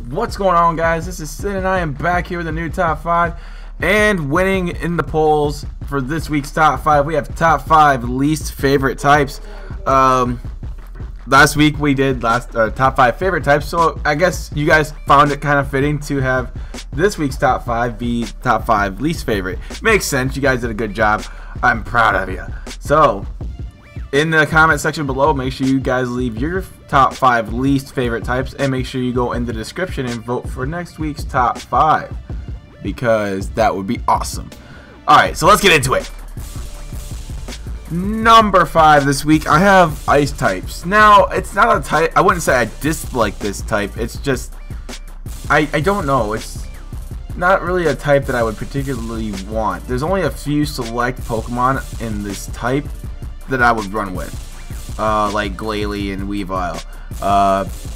What's going on, guys? This is Sin and I am back here with a new top 5 and winning in the polls for this week's top 5. We have top 5 least favorite types. Last week we did top 5 favorite types, so I guess you guys found it kind of fitting to have this week's top 5 be top 5 least favorite. Makes sense. You guys did a good job. I'm proud of you. So in the comment section below, make sure you guys leave your top 5 least favorite types, and make sure you go in the description and vote for next week's top 5, because that would be awesome. Alright, so let's get into it. Number 5 this week, I have ice types. Now, it's not a type, I wouldn't say I dislike this type, it's just, I don't know, it's not really a type that I would particularly want. There's only a few select Pokemon in this type that I would run with, like Glalie and Weavile,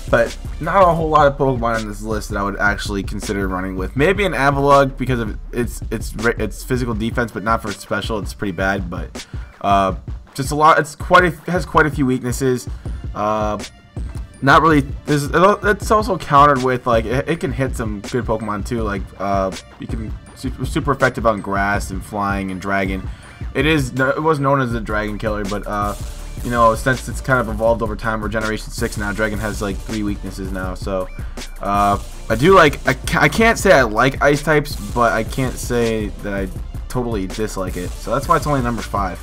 but not a whole lot of Pokemon on this list that I would actually consider running with. Maybe an Avalugg because of its physical defense, but not for its special. It's pretty bad, but just a lot. It has quite a few weaknesses. Not really. It's also countered with, like, it can hit some good Pokemon too. Like you can super effective on grass and flying and dragon. It was known as the Dragon Killer, but you know, since it's kind of evolved over time, we're Generation 6 now. Dragon has like 3 weaknesses now, so I do like. I can't say I like ice types, but I can't say that I totally dislike it. So that's why it's only number 5.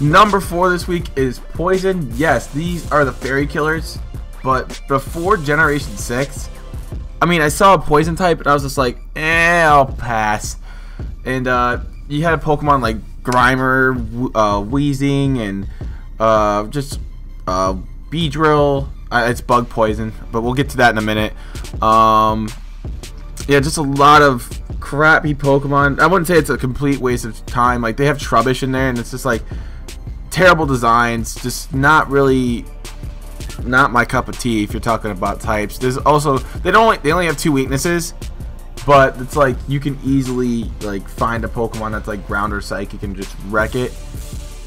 Number 4 this week is Poison. Yes, these are the Fairy Killers, but before Generation 6, I mean, I saw a Poison type, and I was just like, I'll pass. And you had a Pokemon like Grimer, Weezing, and just Beedrill. It's bug poison, but we'll get to that in a minute. Yeah, just a lot of crappy Pokemon. I wouldn't say it's a complete waste of time. Like, they have Trubbish in there, and it's just like terrible designs. Just not my cup of tea if you're talking about types. There's also they only have 2 weaknesses. But it's like you can easily like find a Pokemon that's like ground or psychic and just wreck it.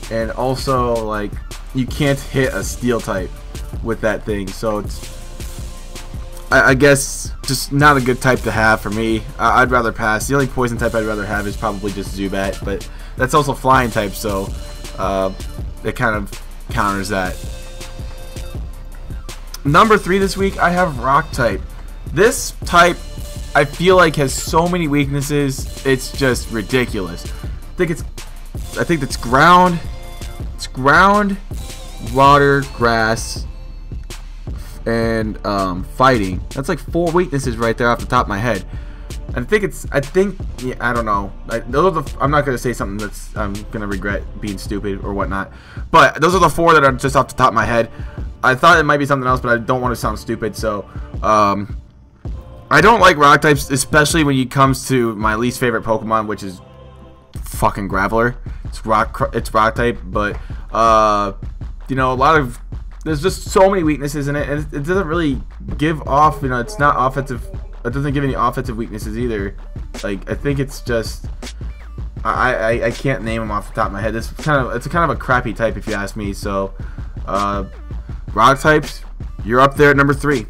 And also, like, you can't hit a steel type with that thing. So it's, I guess, just not a good type to have for me. I'd rather pass. The only poison type I'd rather have is probably just Zubat, but that's also flying type, so it kind of counters that. Number 3 this week, I have Rock type. This type, I feel like, has so many weaknesses. It's just ridiculous. I think it's ground. It's ground, water, grass, and fighting. That's like 4 weaknesses right there off the top of my head. I think yeah, I don't know. I'm not gonna say something that's I'm gonna regret being stupid or whatnot. But those are the 4 that are just off the top of my head. I thought it might be something else, but I don't want to sound stupid, so I don't like rock types, especially when it comes to my least favorite Pokemon, which is fucking Graveler. It's rock type, but you know, there's just so many weaknesses in it, and it doesn't really give off. You know, it's not offensive. It doesn't give any offensive weaknesses either. Like, I think it's just I can't name them off the top of my head. It's kind of a crappy type if you ask me. So rock types, you're up there at number 3.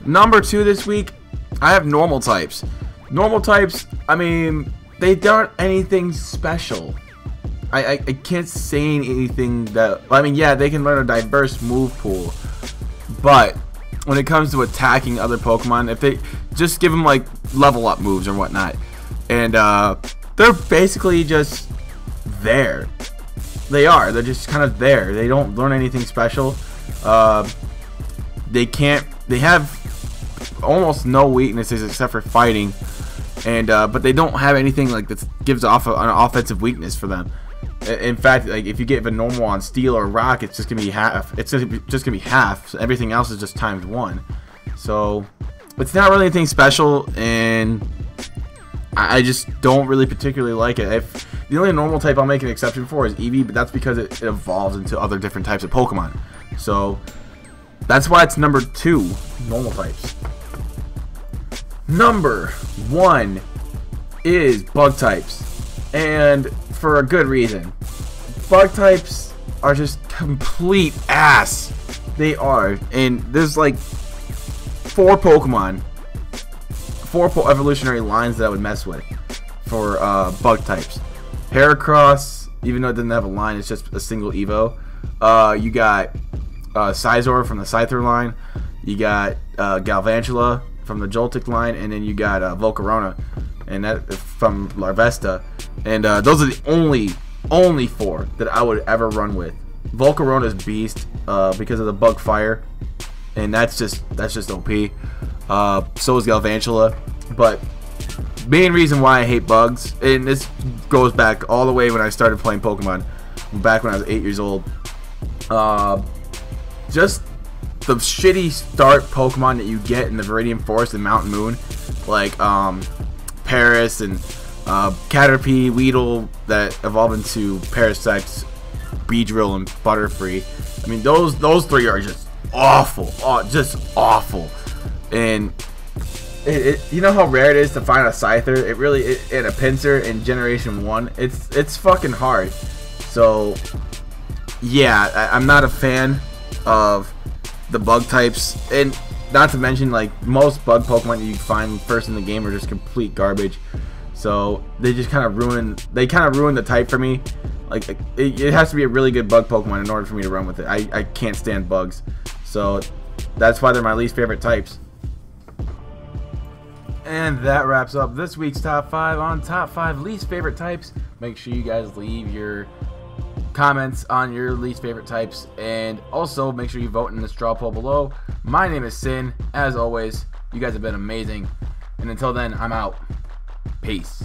Number 2 this week, I have normal types. Normal types, I mean, they aren't anything special. I can't say anything that, I mean, yeah, they can learn a diverse move pool, but when it comes to attacking other Pokemon, if they just give them like level up moves or whatnot, and they're basically just there. They're just kind of there. They don't learn anything special. They have almost no weaknesses except for fighting, and but they don't have anything like that gives off an offensive weakness for them. In fact, like, if you get a normal on steel or rock, it's just gonna be half. It's just gonna be half. So everything else is just times 1. So it's not really anything special, and I just don't really particularly like it. The only normal type I'll make an exception for is Eevee, but that's because it evolves into other different types of Pokemon. So that's why it's number 2, normal types. Number 1 is bug types, and for a good reason. Bug types are just complete ass. They are, and there's like four evolutionary lines that I would mess with for bug types. Heracross, even though it doesn't have a line, it's just a single Evo. You got Scizor from the Scyther line. You got Galvantula from the Joltik line, and then you got Volcarona, and that from Larvesta. And those are the only four that I would ever run with. Volcarona's beast because of the bug fire, and that's just OP. So is Galvantula, but main reason why I hate bugs, and this goes back all the way when I started playing Pokemon, back when I was 8 years old. Just the shitty start Pokemon that you get in the Viridian Forest and Mountain Moon, like Paris and Caterpie, Weedle that evolve into Parasects, Beedrill, and Butterfree. I mean, those three are just awful, just awful. And you know how rare it is to find a Scyther? It really and a Pinsir in Generation 1. It's fucking hard. So yeah, I'm not a fan of the bug types, and not to mention, like, most bug Pokemon that you find first in the game are just complete garbage. So they just kind of ruin the type for me. Like, it has to be a really good bug Pokemon in order for me to run with it. I can't stand bugs, so that's why they're my least favorite types. And that wraps up this week's top 5 on top 5 least favorite types. Make sure you guys leave your comments on your least favorite types, and also make sure you vote in the straw poll below. My name is Sin. As always, you guys have been amazing, and until then, I'm out. Peace.